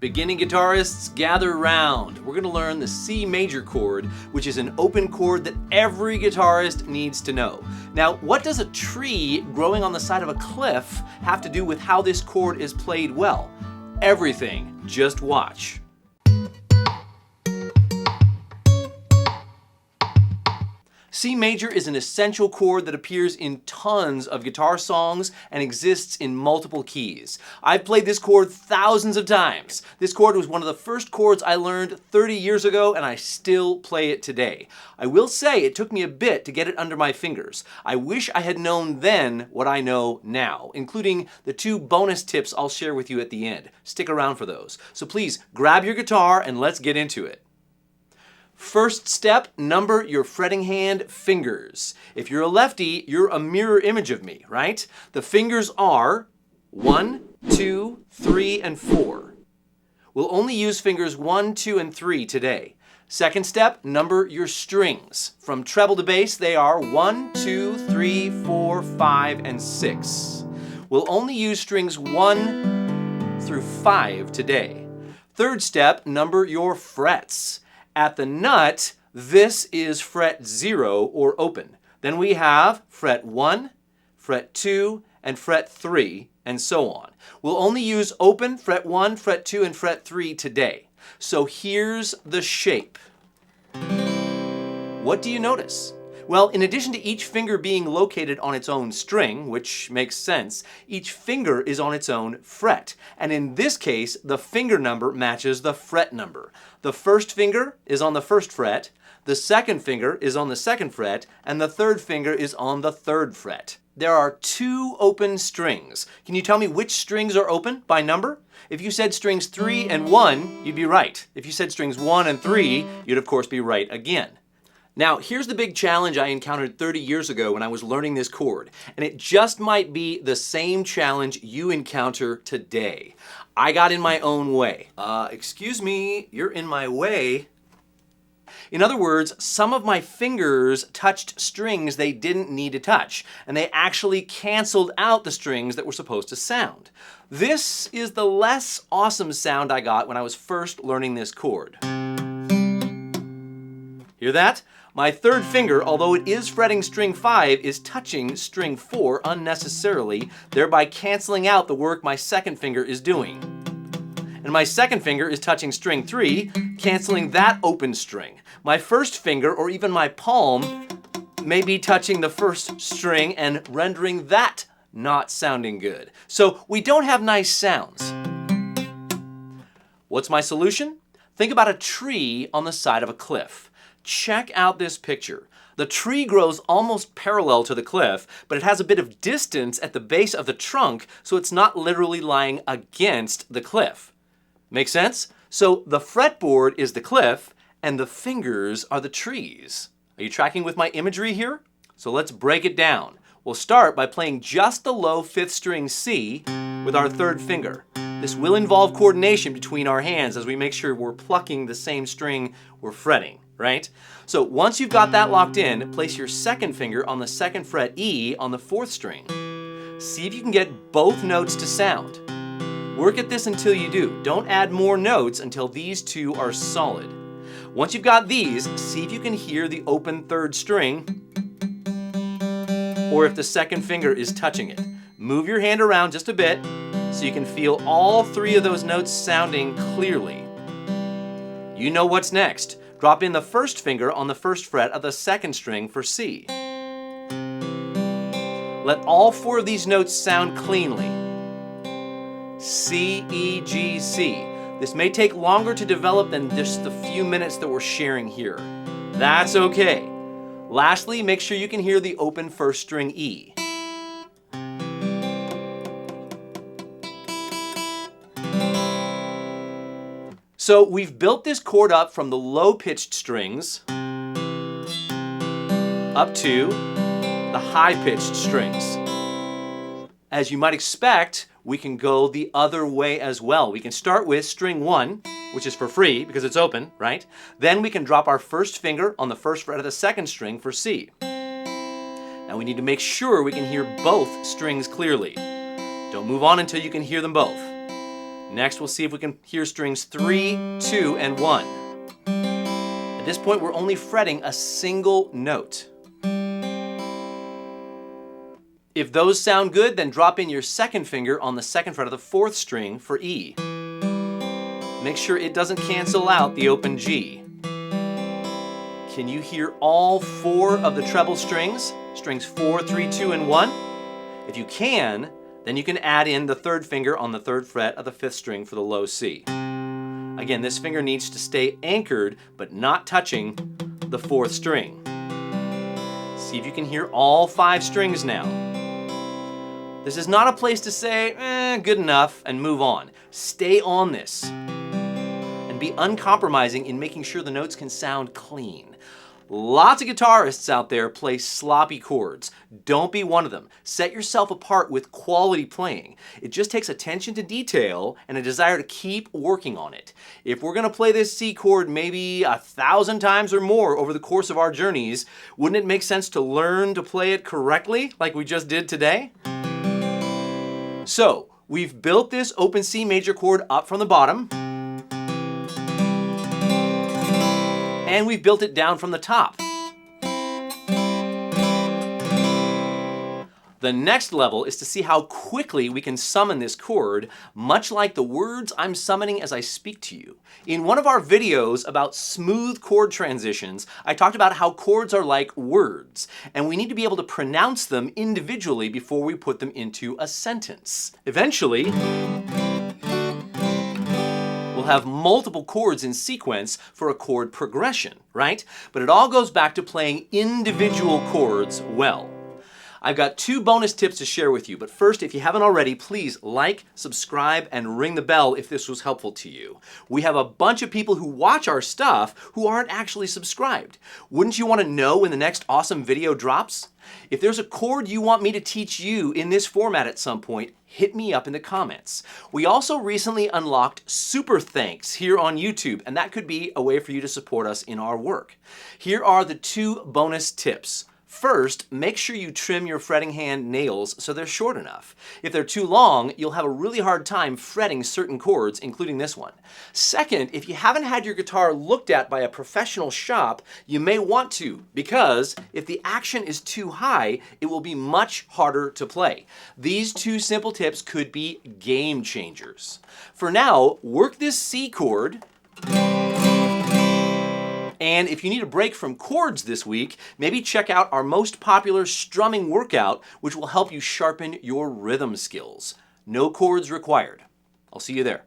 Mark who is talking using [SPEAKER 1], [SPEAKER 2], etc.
[SPEAKER 1] Beginning guitarists, gather round. We're going to learn the C major chord, which is an open chord that every guitarist needs to know. Now, what does a tree growing on the side of a cliff have to do with how this chord is played well? Everything. Just watch. C major is an essential chord that appears in tons of guitar songs and exists in multiple keys. I've played this chord thousands of times. This chord was one of the first chords I learned 30 years ago, and I still play it today. I will say it took me a bit to get it under my fingers. I wish I had known then what I know now, including the 2 bonus tips I'll share with you at the end. Stick around for those. So please grab your guitar and let's get into it. First step, number your fretting hand fingers. If you're a lefty, you're a mirror image of me, right? The fingers are 1, 2, 3, and 4. We'll only use fingers 1, 2, and 3 today. Second step, number your strings. From treble to bass, they are 1, 2, 3, 4, 5, and 6. We'll only use strings 1 through 5 today. Third step, number your frets. At the nut, this is fret 0 or open. Then we have fret 1, fret 2, and fret 3, and so on. We'll only use open, fret 1, fret 2, and fret 3 today. So here's the shape. What do you notice? Well, in addition to each finger being located on its own string, which makes sense, each finger is on its own fret. And in this case, the finger number matches the fret number. The first finger is on the first fret, the second finger is on the second fret, and the third finger is on the third fret. There are 2 open strings. Can you tell me which strings are open by number? If you said strings 3 and 1, you'd be right. If you said strings 1 and 3, you'd of course be right again. Now, here's the big challenge I encountered 30 years ago when I was learning this chord, and it just might be the same challenge you encounter today. I got in my own way. Excuse me, you're in my way. In other words, some of my fingers touched strings they didn't need to touch, and they actually canceled out the strings that were supposed to sound. This is the less awesome sound I got when I was first learning this chord. Hear that? My third finger, although it is fretting string 5, is touching string 4 unnecessarily, thereby canceling out the work my second finger is doing. And my second finger is touching string 3, canceling that open string. My first finger, or even my palm, may be touching the first string and rendering that not sounding good. So we don't have nice sounds. What's my solution? Think about a tree on the side of a cliff. Check out this picture. The tree grows almost parallel to the cliff, but it has a bit of distance at the base of the trunk, so it's not literally lying against the cliff. Make sense? So the fretboard is the cliff, and the fingers are the trees. Are you tracking with my imagery here? So let's break it down. We'll start by playing just the low 5th string C with our third finger. This will involve coordination between our hands as we make sure we're plucking the same string we're fretting, right? So once you've got that locked in, place your second finger on the 2nd fret E on the 4th string. See if you can get both notes to sound. Work at this until you do. Don't add more notes until these 2 are solid. Once you've got these, see if you can hear the open 3rd string or if the second finger is touching it. Move your hand around just a bit so you can feel all 3 of those notes sounding clearly. You know what's next. Drop in the first finger on the 1st fret of the 2nd string for C. Let all 4 of these notes sound cleanly. C, E, G, C. This may take longer to develop than just the few minutes that we're sharing here. That's okay. Lastly, make sure you can hear the open 1st string E. So we've built this chord up from the low-pitched strings up to the high-pitched strings. As you might expect, we can go the other way as well. We can start with string 1, which is for free because it's open, right? Then we can drop our first finger on the 1st fret of the 2nd string for C. Now we need to make sure we can hear both strings clearly. Don't move on until you can hear them both. Next, we'll see if we can hear strings 3, 2, and 1. At this point, we're only fretting a single note. If those sound good, then drop in your second finger on the second fret of the 4th string for E. Make sure it doesn't cancel out the open G. Can you hear all 4 of the treble strings? Strings 4, 3, 2, and 1? If you can, then you can add in the 3rd finger on the 3rd fret of the 5th string for the low C. Again, this finger needs to stay anchored, but not touching the 4th string. See if you can hear all 5 strings now. This is not a place to say, good enough, and move on. Stay on this. And be uncompromising in making sure the notes can sound clean. Lots of guitarists out there play sloppy chords. Don't be one of them. Set yourself apart with quality playing. It just takes attention to detail and a desire to keep working on it. If we're going to play this C chord maybe 1,000 times or more over the course of our journeys, wouldn't it make sense to learn to play it correctly like we just did today? So, we've built this open C major chord up from the bottom. And we've built it down from the top. The next level is to see how quickly we can summon this chord, much like the words I'm summoning as I speak to you. In one of our videos about smooth chord transitions, I talked about how chords are like words, and we need to be able to pronounce them individually before we put them into a sentence. Eventually, we'll have multiple chords in sequence for a chord progression, right? But it all goes back to playing individual chords well. I've got 2 bonus tips to share with you, but first, if you haven't already, please like, subscribe, and ring the bell if this was helpful to you. We have a bunch of people who watch our stuff who aren't actually subscribed. Wouldn't you want to know when the next awesome video drops? If there's a chord you want me to teach you in this format at some point, hit me up in the comments. We also recently unlocked Super Thanks here on YouTube, and that could be a way for you to support us in our work. Here are the 2 bonus tips. First, make sure you trim your fretting hand nails so they're short enough. If they're too long, you'll have a really hard time fretting certain chords, including this one. Second, if you haven't had your guitar looked at by a professional shop, you may want to, because if the action is too high, it will be much harder to play. These 2 simple tips could be game changers. For now, work this C chord. And if you need a break from chords this week, maybe check out our most popular strumming workout, which will help you sharpen your rhythm skills. No chords required. I'll see you there.